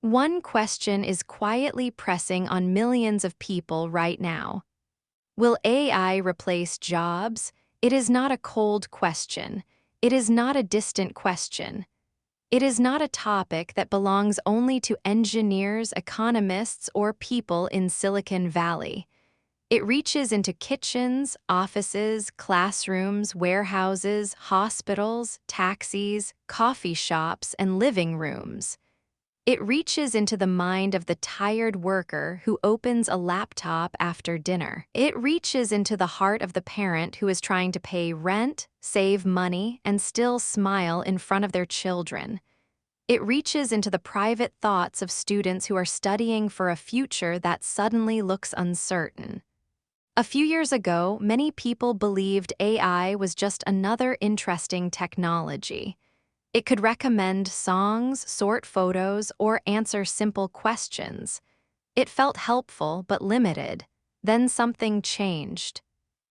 One question is quietly pressing on millions of people right now. Will AI replace jobs? It is not a cold question. It is not a distant question. It is not a topic that belongs only to engineers, economists, or people in Silicon Valley. It reaches into kitchens, offices, classrooms, warehouses, hospitals, taxis, coffee shops, and living rooms. It reaches into the mind of the tired worker who opens a laptop after dinner. It reaches into the heart of the parent who is trying to pay rent, save money, and still smile in front of their children. It reaches into the private thoughts of students who are studying for a future that suddenly looks uncertain. A few years ago, many people believed AI was just another interesting technology. It could recommend songs, sort photos, or answer simple questions. It felt helpful but limited. Then something changed.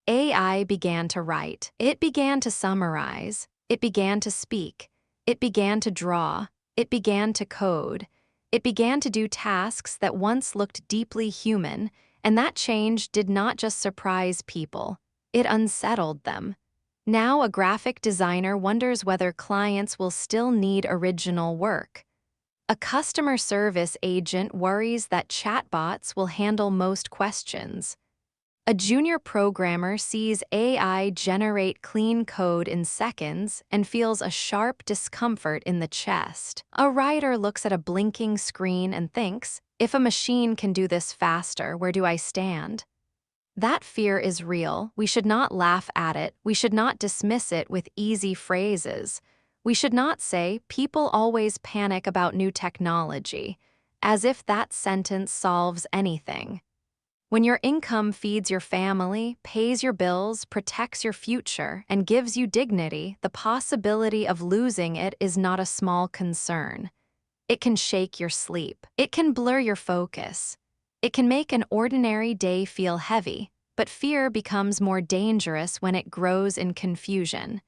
AI began to write. It began to summarize. It began to speak. It began to draw. It began to code. It began to do tasks that once looked deeply human, and that change did not just surprise people. It unsettled them. Now a graphic designer wonders whether clients will still need original work. A customer service agent worries that chatbots will handle most questions. A junior programmer sees AI generate clean code in seconds and feels a sharp discomfort in the chest. A writer looks at a blinking screen and thinks, if a machine can do this faster, where do I stand? That fear is real. We should not laugh at it. We should not dismiss it with easy phrases. We should not say, people always panic about new technology, as if that sentence solves anything. When your income feeds your family, pays your bills, protects your future, and gives you dignity, the possibility of losing it is not a small concern. It can shake your sleep. It can blur your focus. It can make an ordinary day feel heavy, but fear becomes more dangerous when it grows in confusion.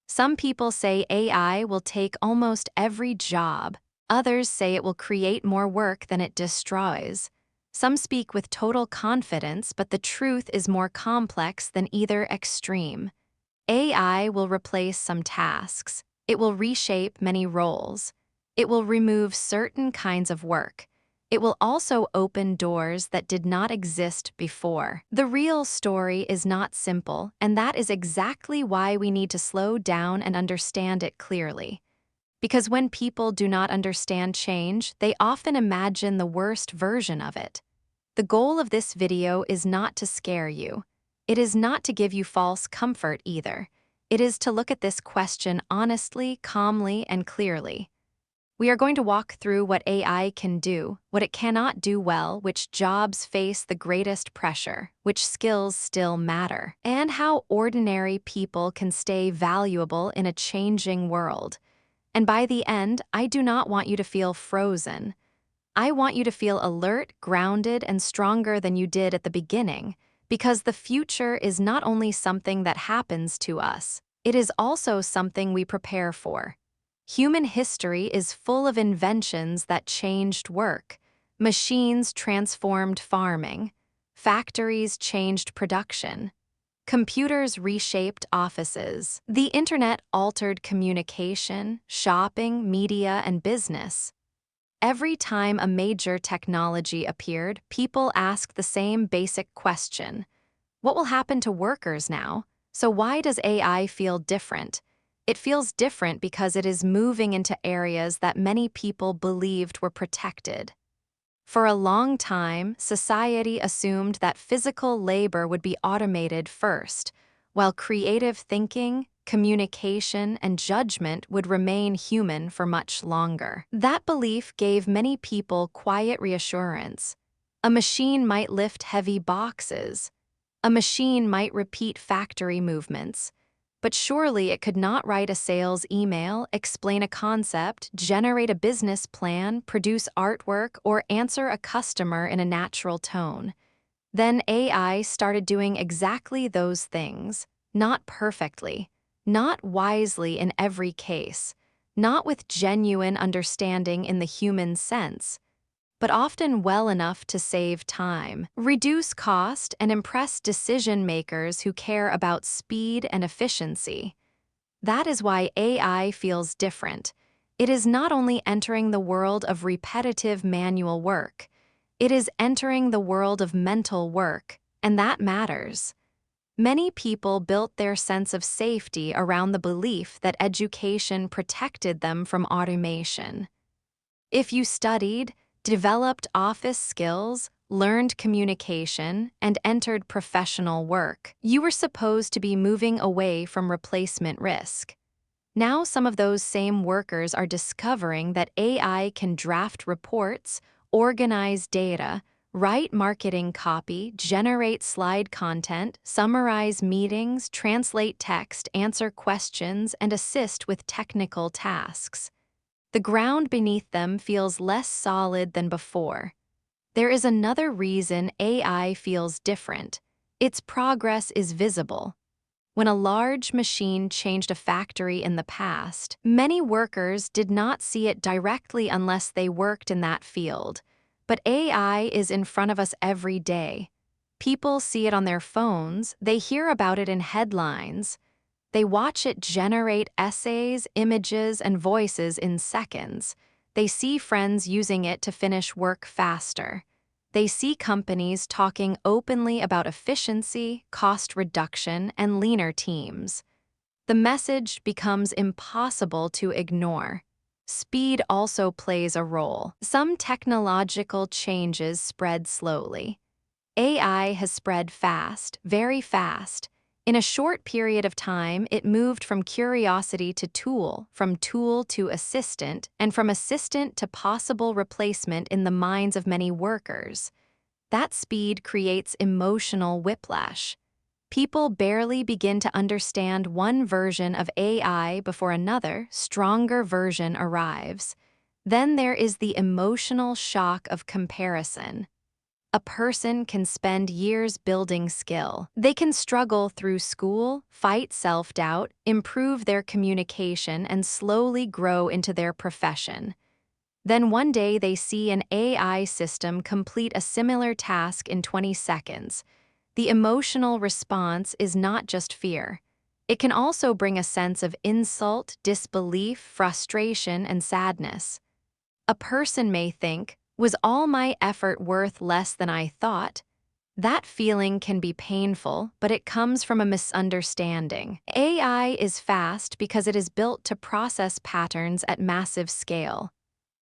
Some people say AI will take almost every job. Others say it will create more work than it destroys. Some speak with total confidence, but the truth is more complex than either extreme. AI will replace some tasks. It will reshape many roles. It will remove certain kinds of work. It will also open doors that did not exist before. The real story is not simple, and that is exactly why we need to slow down and understand it clearly. Because when people do not understand change, they often imagine the worst version of it. The goal of this video is not to scare you. It is not to give you false comfort either. It is to look at this question honestly, calmly, and clearly. We are going to walk through what AI can do, what it cannot do well, which jobs face the greatest pressure, which skills still matter, and how ordinary people can stay valuable in a changing world. And by the end, I do not want you to feel frozen. I want you to feel alert, grounded, and stronger than you did at the beginning, because the future is not only something that happens to us, it is also something we prepare for. Human history is full of inventions that changed work. Machines transformed farming. Factories changed production. Computers reshaped offices. The internet altered communication, shopping, media, and business. Every time a major technology appeared, people asked the same basic question: what will happen to workers now? So why does AI feel different? It feels different because it is moving into areas that many people believed were protected. For a long time, society assumed that physical labor would be automated first, while creative thinking, communication, and judgment would remain human for much longer. That belief gave many people quiet reassurance. A machine might lift heavy boxes. A machine might repeat factory movements. But surely it could not write a sales email, explain a concept, generate a business plan, produce artwork, or answer a customer in a natural tone. Then AI started doing exactly those things, not perfectly, not wisely in every case, not with genuine understanding in the human sense, but often well enough to save time, reduce cost, and impress decision makers who care about speed and efficiency. That is why AI feels different. It is not only entering the world of repetitive manual work, it is entering the world of mental work, and that matters. Many people built their sense of safety around the belief that education protected them from automation. If you studied, developed office skills, learned communication, and entered professional work, you were supposed to be moving away from replacement risk. Now some of those same workers are discovering that AI can draft reports, organize data, write marketing copy, generate slide content, summarize meetings, translate text, answer questions, and assist with technical tasks. The ground beneath them feels less solid than before. There is another reason AI feels different. Its progress is visible. When a large machine changed a factory in the past, many workers did not see it directly unless they worked in that field. But AI is in front of us every day. People see it on their phones, they hear about it in headlines. They watch it generate essays, images, and voices in seconds. They see friends using it to finish work faster. They see companies talking openly about efficiency, cost reduction, and leaner teams. The message becomes impossible to ignore. Speed also plays a role. Some technological changes spread slowly. AI has spread fast, very fast. In a short period of time, it moved from curiosity to tool, from tool to assistant, and from assistant to possible replacement in the minds of many workers. That speed creates emotional whiplash. People barely begin to understand one version of AI before another, stronger version arrives. Then there is the emotional shock of comparison. A person can spend years building skill. They can struggle through school, fight self-doubt, improve their communication, and slowly grow into their profession. Then one day they see an AI system complete a similar task in 20 seconds. The emotional response is not just fear. It can also bring a sense of insult, disbelief, frustration, and sadness. A person may think, "Was all my effort worth less than I thought?" That feeling can be painful, but it comes from a misunderstanding. AI is fast because it is built to process patterns at massive scale.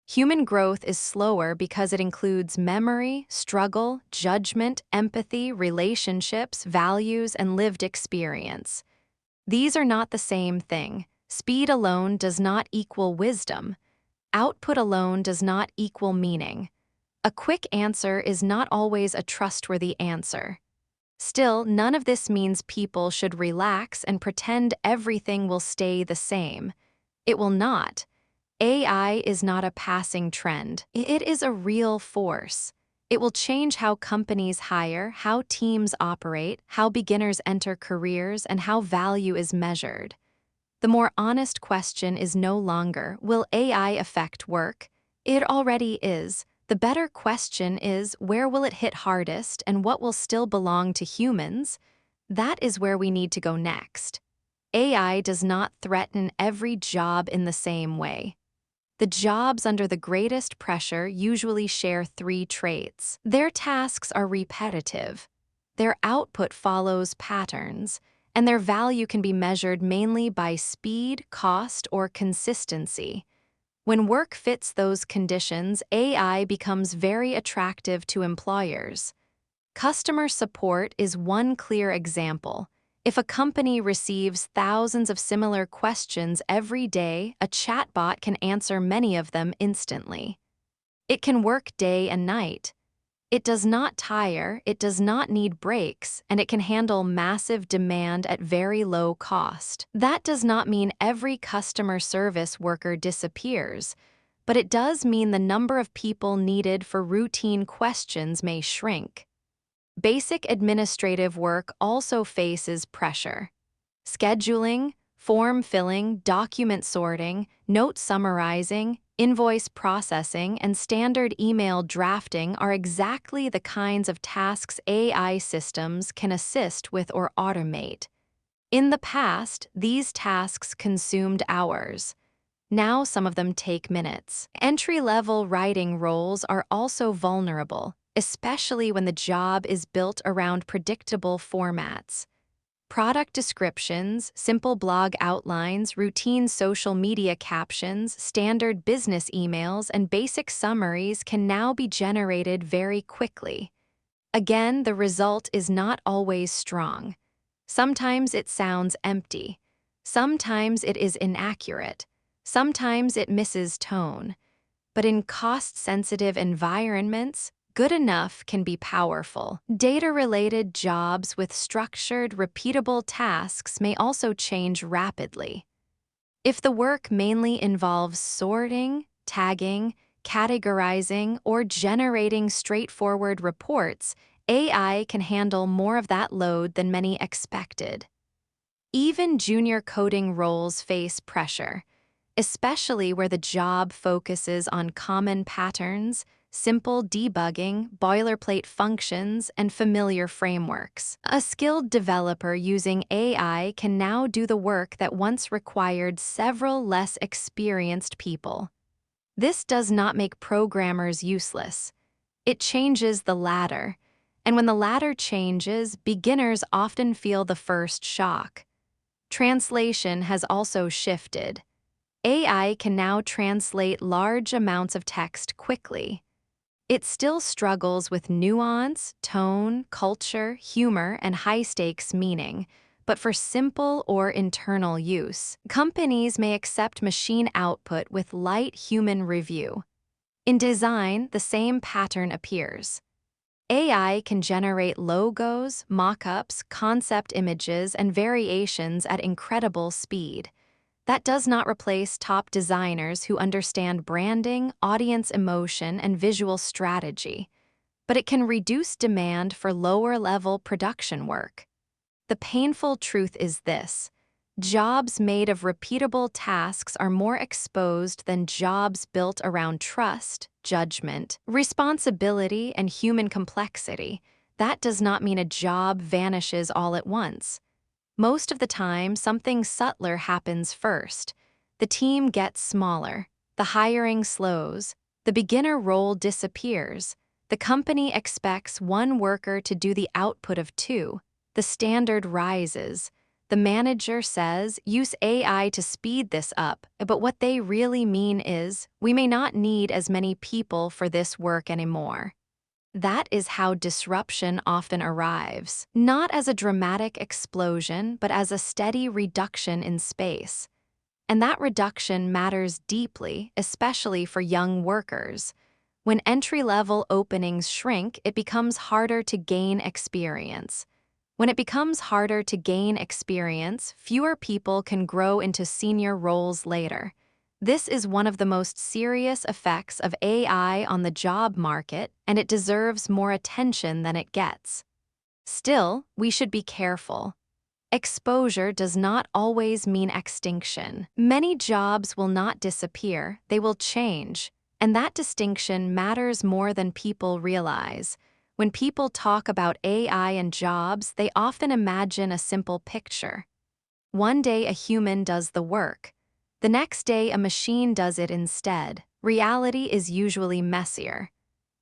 Human growth is slower because it includes memory, struggle, judgment, empathy, relationships, values, and lived experience. These are not the same thing. Speed alone does not equal wisdom. Output alone does not equal meaning. A quick answer is not always a trustworthy answer. Still, none of this means people should relax and pretend everything will stay the same. It will not. AI is not a passing trend. It is a real force. It will change how companies hire, how teams operate, how beginners enter careers, and how value is measured. The more honest question is no longer, will AI affect work? It already is. The better question is, where will it hit hardest and what will still belong to humans? That is where we need to go next. AI does not threaten every job in the same way. The jobs under the greatest pressure usually share three traits. Their tasks are repetitive. Their output follows patterns, and their value can be measured mainly by speed, cost, or consistency. When work fits those conditions, AI becomes very attractive to employers. Customer support is one clear example. If a company receives thousands of similar questions every day, a chatbot can answer many of them instantly. It can work day and night. It does not tire, it does not need breaks, and it can handle massive demand at very low cost. That does not mean every customer service worker disappears, but it does mean the number of people needed for routine questions may shrink. Basic administrative work also faces pressure. Scheduling, form filling, document sorting, note summarizing, Invoice processing and standard email drafting are exactly the kinds of tasks AI systems can assist with or automate. In the past, these tasks consumed hours. Now some of them take minutes. Entry-level writing roles are also vulnerable, especially when the job is built around predictable formats. Product descriptions, simple blog outlines, routine social media captions, standard business emails, and basic summaries can now be generated very quickly. Again, the result is not always strong. Sometimes it sounds empty. Sometimes it is inaccurate. Sometimes it misses tone. But in cost-sensitive environments, good enough can be powerful. Data-related jobs with structured, repeatable tasks may also change rapidly. If the work mainly involves sorting, tagging, categorizing, or generating straightforward reports, AI can handle more of that load than many expected. Even junior coding roles face pressure, especially where the job focuses on common patterns, simple debugging, boilerplate functions, and familiar frameworks. A skilled developer using AI can now do the work that once required several less experienced people. This does not make programmers useless. It changes the ladder, and when the ladder changes, beginners often feel the first shock. Translation has also shifted. AI can now translate large amounts of text quickly. It still struggles with nuance, tone, culture, humor, and high-stakes meaning, but for simple or internal use, companies may accept machine output with light human review. In design, the same pattern appears. AI can generate logos, mock-ups, concept images, and variations at incredible speed. That does not replace top designers who understand branding, audience emotion, and visual strategy, but it can reduce demand for lower-level production work. The painful truth is this: jobs made of repeatable tasks are more exposed than jobs built around trust, judgment, responsibility, and human complexity. That does not mean a job vanishes all at once. Most of the time, something subtler happens first. The team gets smaller, the hiring slows, the beginner role disappears, the company expects one worker to do the output of two, the standard rises. The manager says, use AI to speed this up, but what they really mean is, we may not need as many people for this work anymore. That is how disruption often arrives, not as a dramatic explosion, but as a steady reduction in space. And that reduction matters deeply, especially for young workers. When entry-level openings shrink, it becomes harder to gain experience. When it becomes harder to gain experience, fewer people can grow into senior roles later. This is one of the most serious effects of AI on the job market, and it deserves more attention than it gets. Still, we should be careful. Exposure does not always mean extinction. Many jobs will not disappear, they will change, and that distinction matters more than people realize. When people talk about AI and jobs, they often imagine a simple picture. One day a human does the work. The next day, a machine does it instead. Reality is usually messier.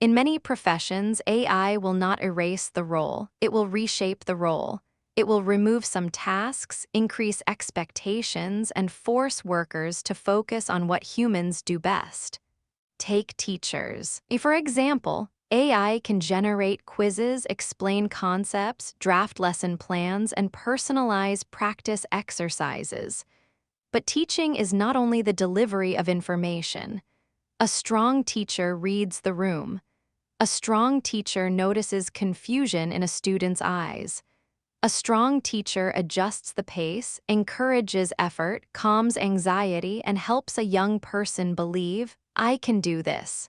In many professions, AI will not erase the role, it will reshape the role. It will remove some tasks, increase expectations, and force workers to focus on what humans do best. Take teachers. For example, AI can generate quizzes, explain concepts, draft lesson plans, and personalize practice exercises. But teaching is not only the delivery of information. A strong teacher reads the room. A strong teacher notices confusion in a student's eyes. A strong teacher adjusts the pace, encourages effort, calms anxiety, and helps a young person believe, I can do this.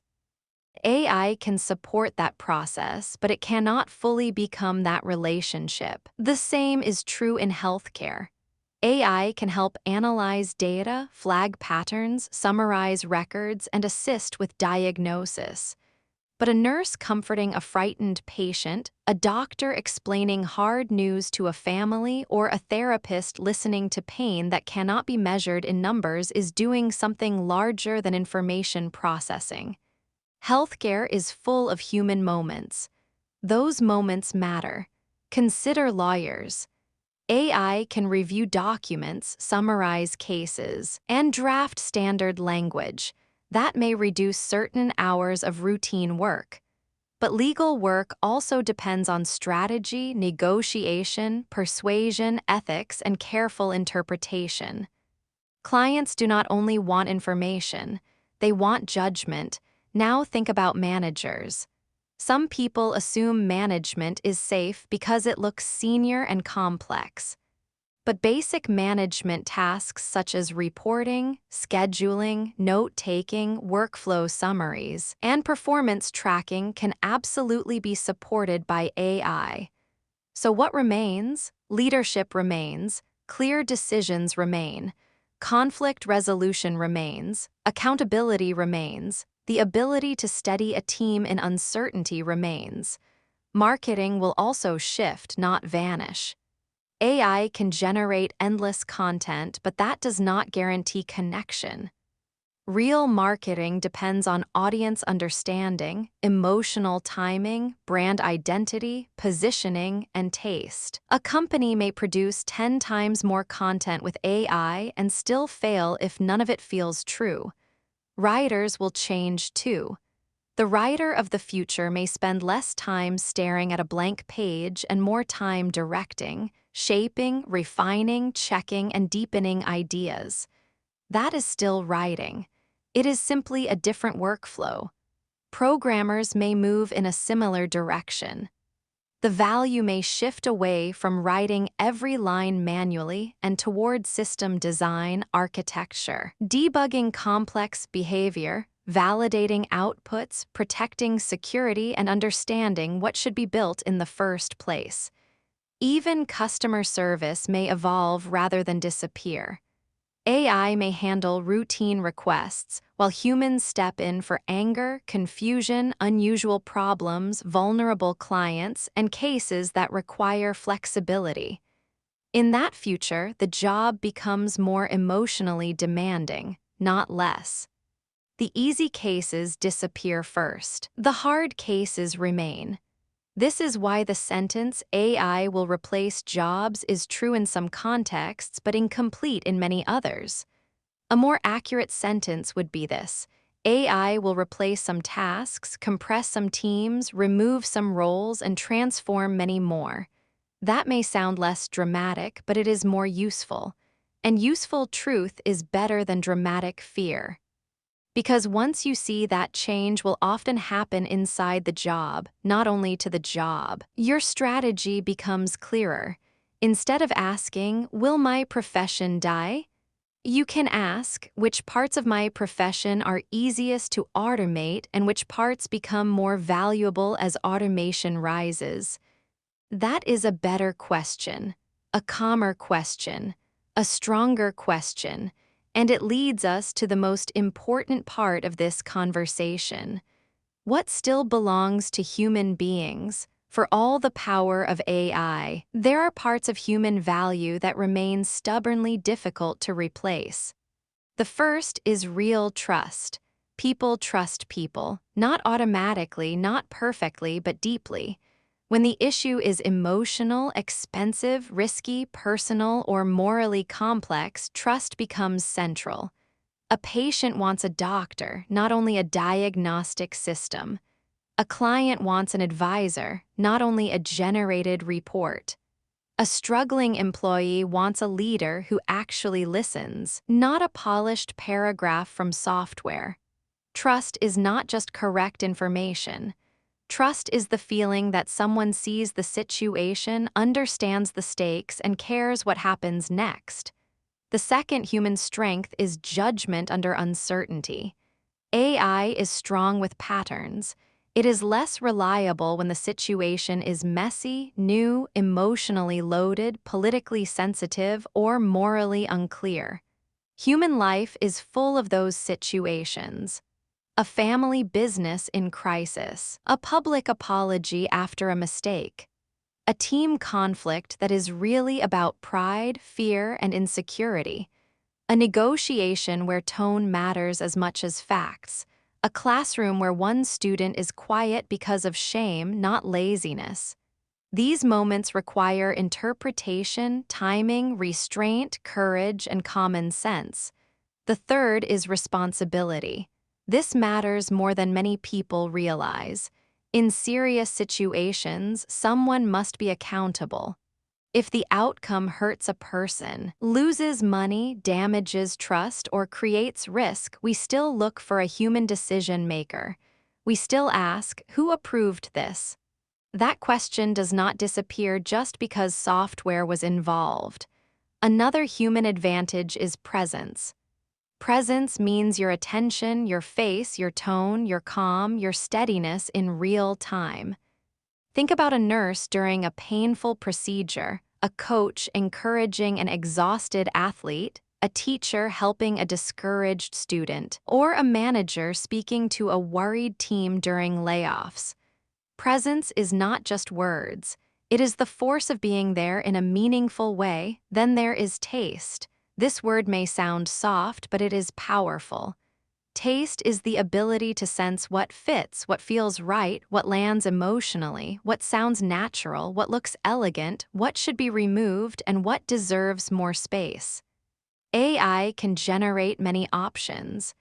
AI can support that process, but it cannot fully become that relationship. The same is true in healthcare. AI can help analyze data, flag patterns, summarize records, and assist with diagnosis. But a nurse comforting a frightened patient, a doctor explaining hard news to a family, or a therapist listening to pain that cannot be measured in numbers is doing something larger than information processing. Healthcare is full of human moments. Those moments matter. Consider lawyers. AI can review documents, summarize cases, and draft standard language. That may reduce certain hours of routine work. But legal work also depends on strategy, negotiation, persuasion, ethics, and careful interpretation. Clients do not only want information, they want judgment. Now think about managers. Some people assume management is safe because it looks senior and complex. But basic management tasks such as reporting, scheduling, note-taking, workflow summaries, and performance tracking can absolutely be supported by AI. So what remains? Leadership remains, clear decisions remain, conflict resolution remains, accountability remains, the ability to steady a team in uncertainty remains. Marketing will also shift, not vanish. AI can generate endless content, but that does not guarantee connection. Real marketing depends on audience understanding, emotional timing, brand identity, positioning, and taste. A company may produce 10 times more content with AI and still fail if none of it feels true. Writers will change too. The writer of the future may spend less time staring at a blank page and more time directing, shaping, refining, checking, and deepening ideas. That is still writing. It is simply a different workflow. Programmers may move in a similar direction. The value may shift away from writing every line manually and toward system design, architecture, debugging complex behavior, validating outputs, protecting security, and understanding what should be built in the first place. Even customer service may evolve rather than disappear. AI may handle routine requests, while humans step in for anger, confusion, unusual problems, vulnerable clients, and cases that require flexibility. In that future, the job becomes more emotionally demanding, not less. The easy cases disappear first. The hard cases remain. This is why the sentence, "AI will replace jobs," is true in some contexts but incomplete in many others. A more accurate sentence would be this: AI will replace some tasks, compress some teams, remove some roles, and transform many more. That may sound less dramatic, but it is more useful. And useful truth is better than dramatic fear. Because once you see that change will often happen inside the job, not only to the job, your strategy becomes clearer. Instead of asking, "Will my profession die?" you can ask, "Which parts of my profession are easiest to automate and which parts become more valuable as automation rises?" That is a better question, a calmer question, a stronger question, and it leads us to the most important part of this conversation. What still belongs to human beings? For all the power of AI, there are parts of human value that remain stubbornly difficult to replace. The first is real trust. People trust people, not automatically, not perfectly, but deeply. When the issue is emotional, expensive, risky, personal, or morally complex, trust becomes central. A patient wants a doctor, not only a diagnostic system. A client wants an advisor, not only a generated report. A struggling employee wants a leader who actually listens, not a polished paragraph from software. Trust is not just correct information. Trust is the feeling that someone sees the situation, understands the stakes, and cares what happens next. The second human strength is judgment under uncertainty. AI is strong with patterns. It is less reliable when the situation is messy, new, emotionally loaded, politically sensitive, or morally unclear. Human life is full of those situations. A family business in crisis, a public apology after a mistake, a team conflict that is really about pride, fear, and insecurity, a negotiation where tone matters as much as facts, a classroom where one student is quiet because of shame, not laziness. These moments require interpretation, timing, restraint, courage, and common sense. The third is responsibility. This matters more than many people realize. In serious situations, someone must be accountable. If the outcome hurts a person, loses money, damages trust, or creates risk, we still look for a human decision maker. We still ask, who approved this? That question does not disappear just because software was involved. Another human advantage is presence. Presence means your attention, your face, your tone, your calm, your steadiness in real time. Think about a nurse during a painful procedure, a coach encouraging an exhausted athlete, a teacher helping a discouraged student, or a manager speaking to a worried team during layoffs. Presence is not just words. It is the force of being there in a meaningful way. Then there is taste. This word may sound soft, but it is powerful. Taste is the ability to sense what fits, what feels right, what lands emotionally, what sounds natural, what looks elegant, what should be removed, and what deserves more space. AI can generate many options.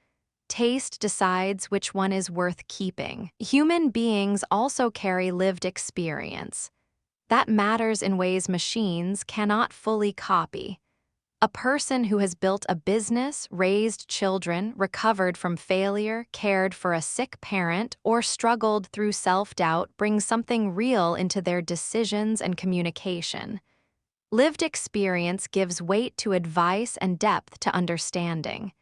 Taste decides which one is worth keeping. Human beings also carry lived experience. That matters in ways machines cannot fully copy. A person who has built a business, raised children, recovered from failure, cared for a sick parent, or struggled through self-doubt brings something real into their decisions and communication. Lived experience gives weight to advice and depth to understanding.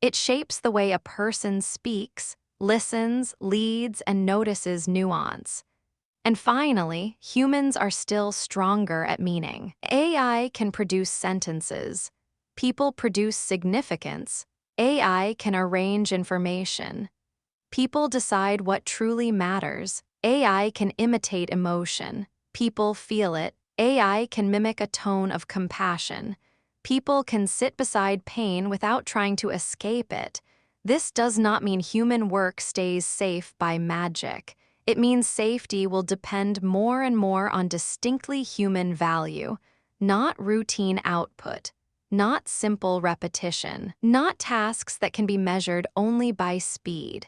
It shapes the way a person speaks, listens, leads, and notices nuance. And finally, humans are still stronger at meaning. AI can produce sentences. People produce significance. AI can arrange information. People decide what truly matters. AI can imitate emotion. People feel it. AI can mimic a tone of compassion. People can sit beside pain without trying to escape it. This does not mean human work stays safe by magic. It means safety will depend more and more on distinctly human value, not routine output, not simple repetition, not tasks that can be measured only by speed.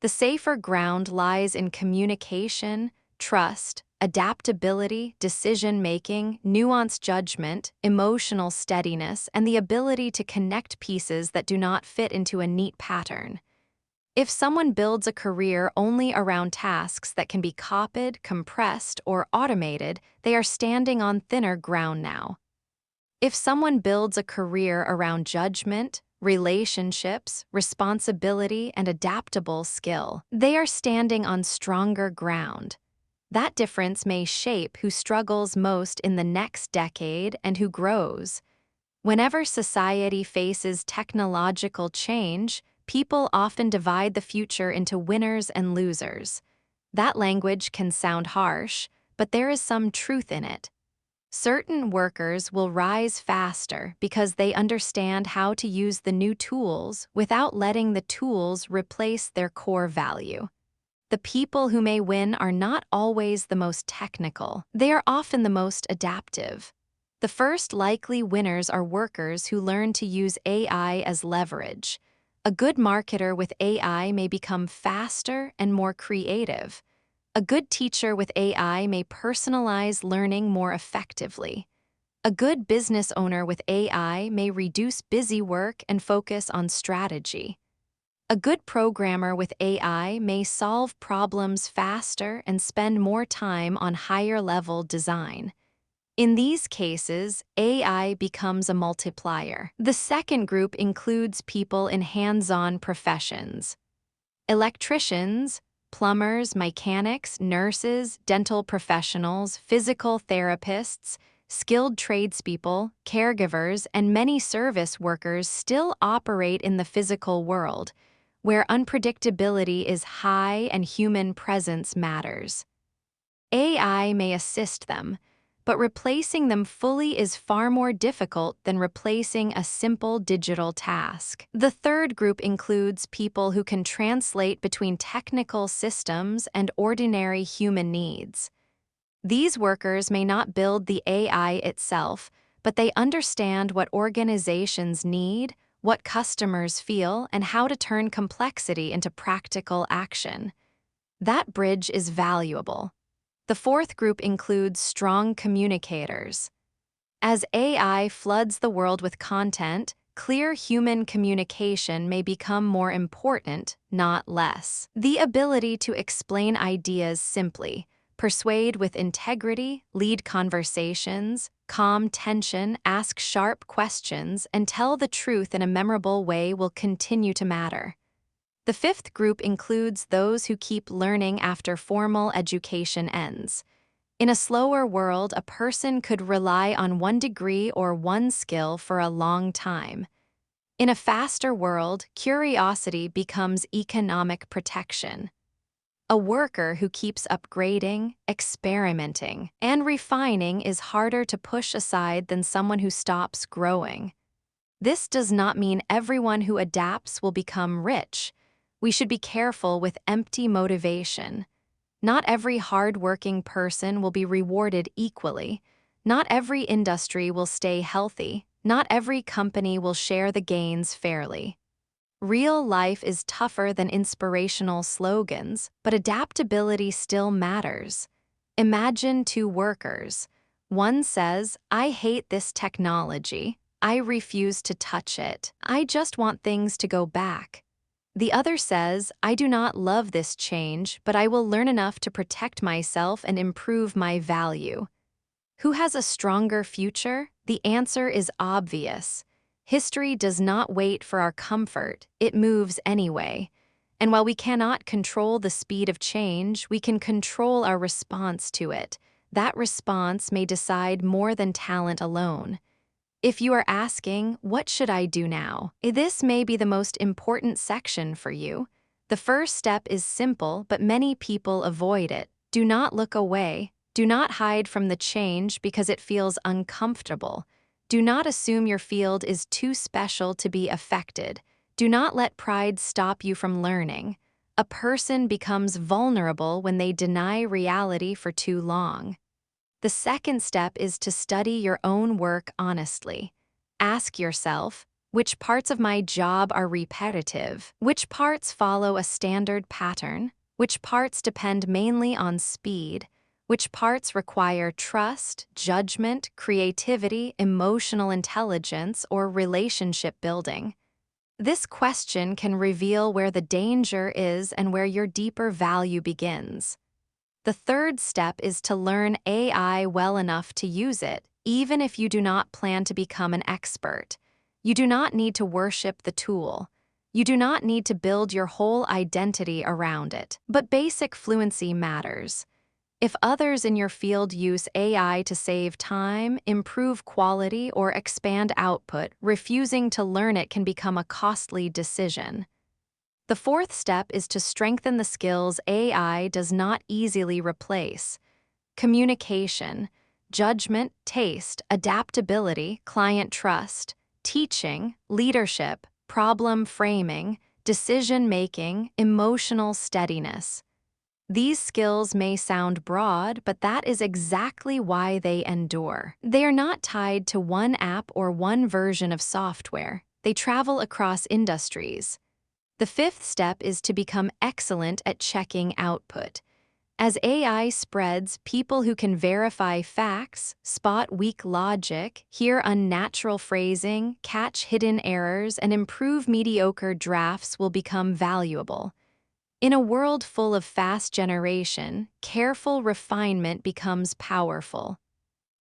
The safer ground lies in communication, trust, adaptability, decision-making, nuanced judgment, emotional steadiness, and the ability to connect pieces that do not fit into a neat pattern. If someone builds a career only around tasks that can be copied, compressed, or automated, they are standing on thinner ground now. If someone builds a career around judgment, relationships, responsibility, and adaptable skill, they are standing on stronger ground. That difference may shape who struggles most in the next decade and who grows. Whenever society faces technological change, people often divide the future into winners and losers. That language can sound harsh, but there is some truth in it. Certain workers will rise faster because they understand how to use the new tools without letting the tools replace their core value. The people who may win are not always the most technical. They are often the most adaptive. The first likely winners are workers who learn to use AI as leverage. A good marketer with AI may become faster and more creative. A good teacher with AI may personalize learning more effectively. A good business owner with AI may reduce busy work and focus on strategy. A good programmer with AI may solve problems faster and spend more time on higher-level design. In these cases, AI becomes a multiplier. The second group includes people in hands-on professions. Electricians, plumbers, mechanics, nurses, dental professionals, physical therapists, skilled tradespeople, caregivers, and many service workers still operate in the physical world, where unpredictability is high and human presence matters. AI may assist them, but replacing them fully is far more difficult than replacing a simple digital task. The third group includes people who can translate between technical systems and ordinary human needs. These workers may not build the AI itself, but they understand what organizations need, what customers feel, and how to turn complexity into practical action. That bridge is valuable. The fourth group includes strong communicators. As AI floods the world with content, clear human communication may become more important, not less. The ability to explain ideas simply, persuade with integrity, lead conversations, calm tension, ask sharp questions, and tell the truth in a memorable way will continue to matter. The fifth group includes those who keep learning after formal education ends. In a slower world, a person could rely on one degree or one skill for a long time. In a faster world, curiosity becomes economic protection. A worker who keeps upgrading, experimenting, and refining is harder to push aside than someone who stops growing. This does not mean everyone who adapts will become rich. We should be careful with empty motivation. Not every hard-working person will be rewarded equally. Not every industry will stay healthy. Not every company will share the gains fairly. Real life is tougher than inspirational slogans, but adaptability still matters. Imagine two workers. One says, "I hate this technology. I refuse to touch it. I just want things to go back." The other says, "I do not love this change, but I will learn enough to protect myself and improve my value." Who has a stronger future? The answer is obvious. History does not wait for our comfort, it moves anyway. And while we cannot control the speed of change, we can control our response to it. That response may decide more than talent alone. If you are asking, "What should I do now?" this may be the most important section for you. The first step is simple, but many people avoid it. Do not look away. Do not hide from the change because it feels uncomfortable. Do not assume your field is too special to be affected. Do not let pride stop you from learning. A person becomes vulnerable when they deny reality for too long. The second step is to study your own work honestly. Ask yourself, which parts of my job are repetitive? Which parts follow a standard pattern? Which parts depend mainly on speed? Which parts require trust, judgment, creativity, emotional intelligence, or relationship building? This question can reveal where the danger is and where your deeper value begins. The third step is to learn AI well enough to use it, even if you do not plan to become an expert. You do not need to worship the tool. You do not need to build your whole identity around it. But basic fluency matters. If others in your field use AI to save time, improve quality, or expand output, refusing to learn it can become a costly decision. The fourth step is to strengthen the skills AI does not easily replace: communication, judgment, taste, adaptability, client trust, teaching, leadership, problem framing, decision-making, emotional steadiness. These skills may sound broad, but that is exactly why they endure. They are not tied to one app or one version of software. They travel across industries. The fifth step is to become excellent at checking output. As AI spreads, people who can verify facts, spot weak logic, hear unnatural phrasing, catch hidden errors, and improve mediocre drafts will become valuable. In a world full of fast generation, careful refinement becomes powerful.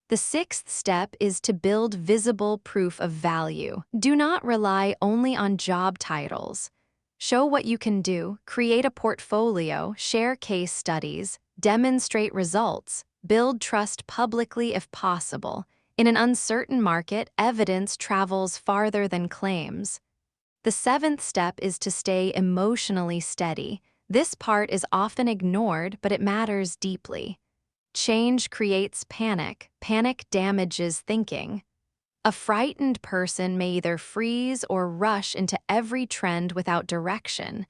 The sixth step is to build visible proof of value. Do not rely only on job titles. Show what you can do, create a portfolio, share case studies, demonstrate results, build trust publicly if possible. In an uncertain market, evidence travels farther than claims. The seventh step is to stay emotionally steady. This part is often ignored, but it matters deeply. Change creates panic. Panic damages thinking. A frightened person may either freeze or rush into every trend without direction.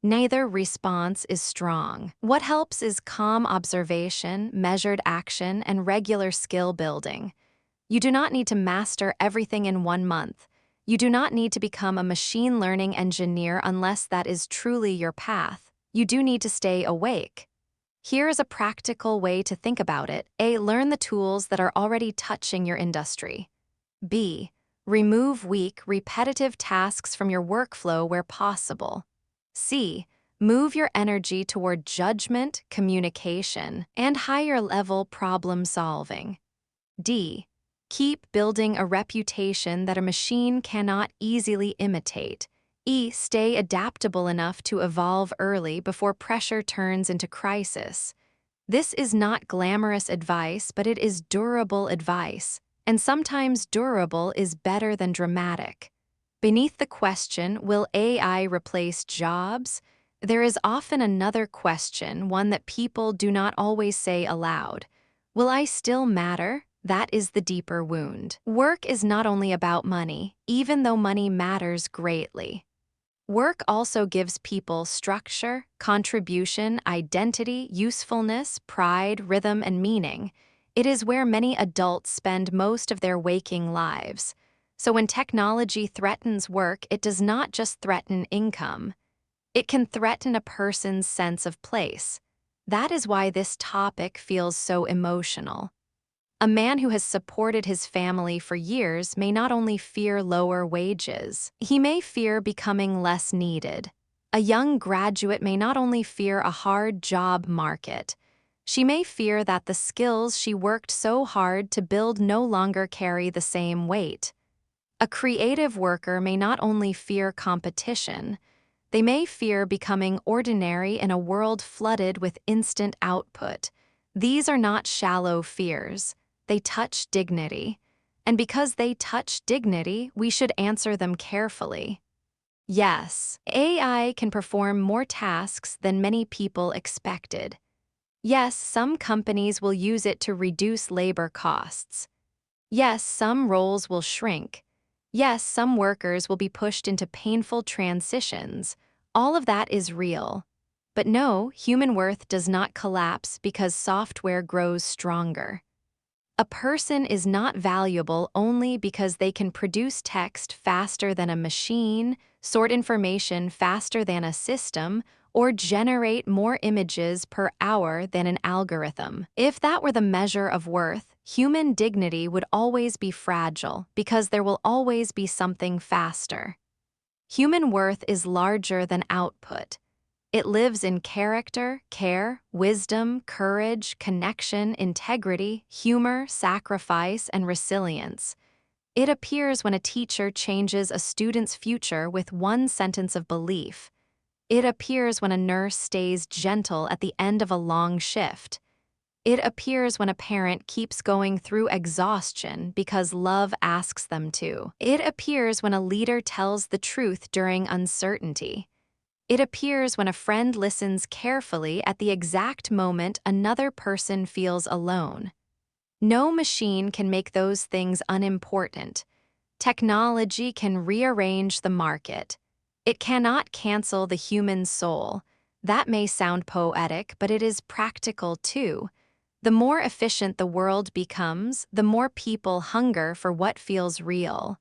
Neither response is strong. What helps is calm observation, measured action, and regular skill building. You do not need to master everything in 1 month. You do not need to become a machine learning engineer unless that is truly your path. You do need to stay awake. Here is a practical way to think about it. A. Learn the tools that are already touching your industry. B. Remove weak, repetitive tasks from your workflow where possible. C. Move your energy toward judgment, communication, and higher-level problem-solving. D. Keep building a reputation that a machine cannot easily imitate. E. Stay adaptable enough to evolve early before pressure turns into crisis. This is not glamorous advice, but it is durable advice. And sometimes durable is better than dramatic. Beneath the question, will AI replace jobs? There is often another question, one that people do not always say aloud. Will I still matter? That is the deeper wound. Work is not only about money, even though money matters greatly. Work also gives people structure, contribution, identity, usefulness, pride, rhythm, and meaning. It is where many adults spend most of their waking lives. So when technology threatens work, it does not just threaten income. It can threaten a person's sense of place. That is why this topic feels so emotional. A man who has supported his family for years may not only fear lower wages, he may fear becoming less needed. A young graduate may not only fear a hard job market, she may fear that the skills she worked so hard to build no longer carry the same weight. A creative worker may not only fear competition, they may fear becoming ordinary in a world flooded with instant output. These are not shallow fears. They touch dignity. And because they touch dignity, we should answer them carefully. Yes, AI can perform more tasks than many people expected. Yes, some companies will use it to reduce labor costs. Yes, some roles will shrink. Yes, some workers will be pushed into painful transitions. All of that is real. But no, human worth does not collapse because software grows stronger. A person is not valuable only because they can produce text faster than a machine, sort information faster than a system, or generate more images per hour than an algorithm. If that were the measure of worth, human dignity would always be fragile because there will always be something faster. Human worth is larger than output. It lives in character, care, wisdom, courage, connection, integrity, humor, sacrifice, and resilience. It appears when a teacher changes a student's future with one sentence of belief. It appears when a nurse stays gentle at the end of a long shift. It appears when a parent keeps going through exhaustion because love asks them to. It appears when a leader tells the truth during uncertainty. It appears when a friend listens carefully at the exact moment another person feels alone. No machine can make those things unimportant. Technology can rearrange the market. It cannot cancel the human soul. That may sound poetic, but it is practical too. The more efficient the world becomes, the more people hunger for what feels real.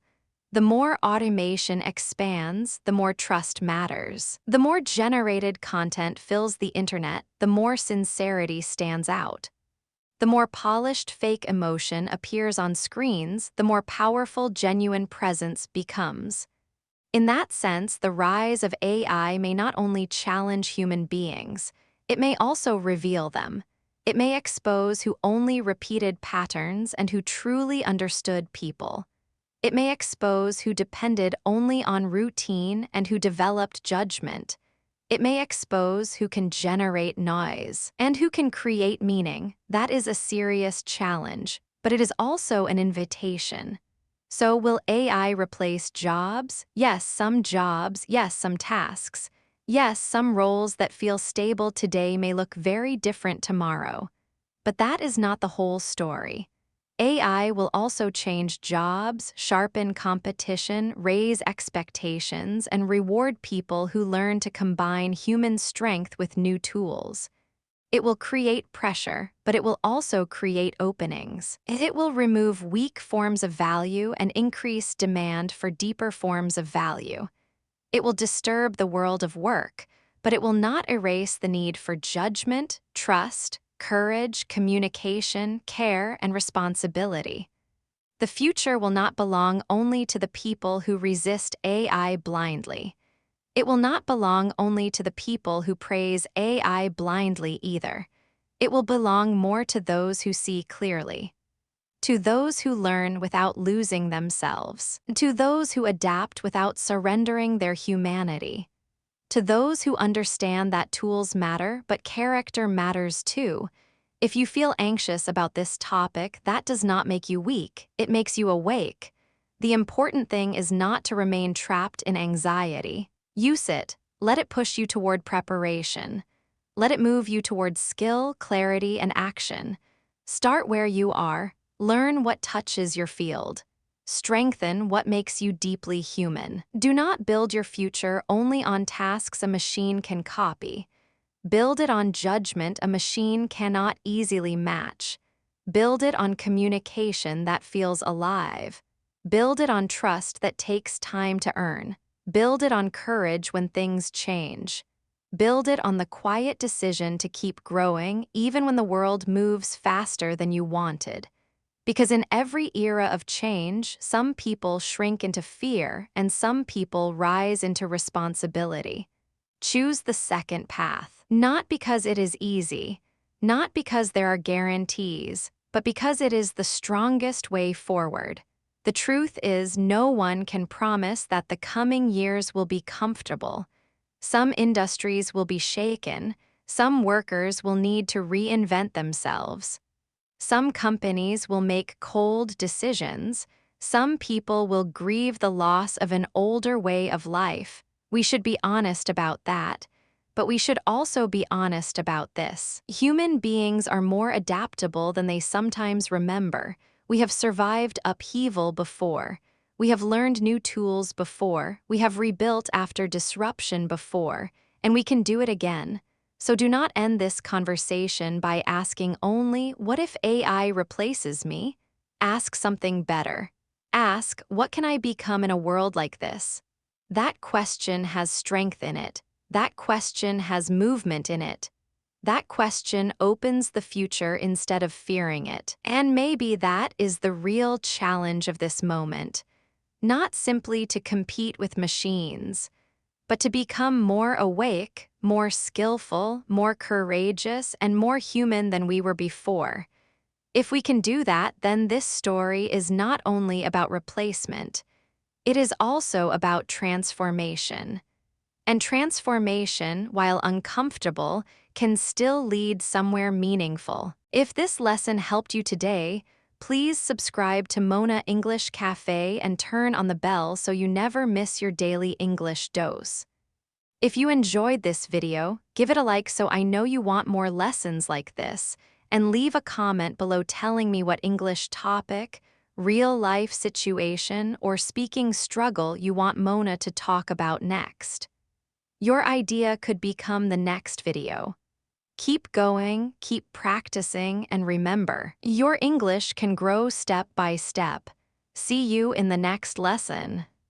The more automation expands, the more trust matters. The more generated content fills the internet, the more sincerity stands out. The more polished fake emotion appears on screens, the more powerful genuine presence becomes. In that sense, the rise of AI may not only challenge human beings, it may also reveal them. It may expose who only repeated patterns and who truly understood people. It may expose who depended only on routine and who developed judgment. It may expose who can generate noise and who can create meaning. That is a serious challenge, but it is also an invitation. So, will AI replace jobs? Yes, some jobs. Yes, some tasks. Yes, some roles that feel stable today may look very different tomorrow. But that is not the whole story. AI will also change jobs, sharpen competition, raise expectations, and reward people who learn to combine human strength with new tools. It will create pressure, but it will also create openings. It will remove weak forms of value and increase demand for deeper forms of value. It will disturb the world of work, but it will not erase the need for judgment, trust, courage, communication, care, and responsibility. The future will not belong only to the people who resist AI blindly. It will not belong only to the people who praise AI blindly either. It will belong more to those who see clearly, to those who learn without losing themselves, to those who adapt without surrendering their humanity, to those who understand that tools matter but character matters too. If you feel anxious about this topic, that does not make you weak, it makes you awake. The important thing is not to remain trapped in anxiety. Use it. Let it push you toward preparation. Let it move you toward skill, clarity, and action. Start where you are. Learn what touches your field. Strengthen what makes you deeply human. Do not build your future only on tasks a machine can copy. Build it on judgment a machine cannot easily match. Build it on communication that feels alive. Build it on trust that takes time to earn. Build it on courage when things change. Build it on the quiet decision to keep growing even when the world moves faster than you wanted. Because in every era of change, some people shrink into fear and some people rise into responsibility. Choose the second path, not because it is easy, not because there are guarantees, but because it is the strongest way forward. The truth is, no one can promise that the coming years will be comfortable. Some industries will be shaken, some workers will need to reinvent themselves. Some companies will make cold decisions. Some people will grieve the loss of an older way of life. We should be honest about that. But we should also be honest about this. Human beings are more adaptable than they sometimes remember. We have survived upheaval before. We have learned new tools before. We have rebuilt after disruption before. And we can do it again. So do not end this conversation by asking only, what if AI replaces me? Ask something better. Ask, what can I become in a world like this? That question has strength in it. That question has movement in it. That question opens the future instead of fearing it. And maybe that is the real challenge of this moment. Not simply to compete with machines, but to become more awake, more skillful, more courageous, and more human than we were before. If we can do that, then this story is not only about replacement, it is also about transformation. And transformation, while uncomfortable, can still lead somewhere meaningful. If this lesson helped you today, please subscribe to Mona English Cafe and turn on the bell so you never miss your daily English dose. If you enjoyed this video, give it a like so I know you want more lessons like this, and leave a comment below telling me what English topic, real-life situation, or speaking struggle you want Mona to talk about next. Your idea could become the next video. Keep going, keep practicing, and remember, your English can grow step by step. See you in the next lesson.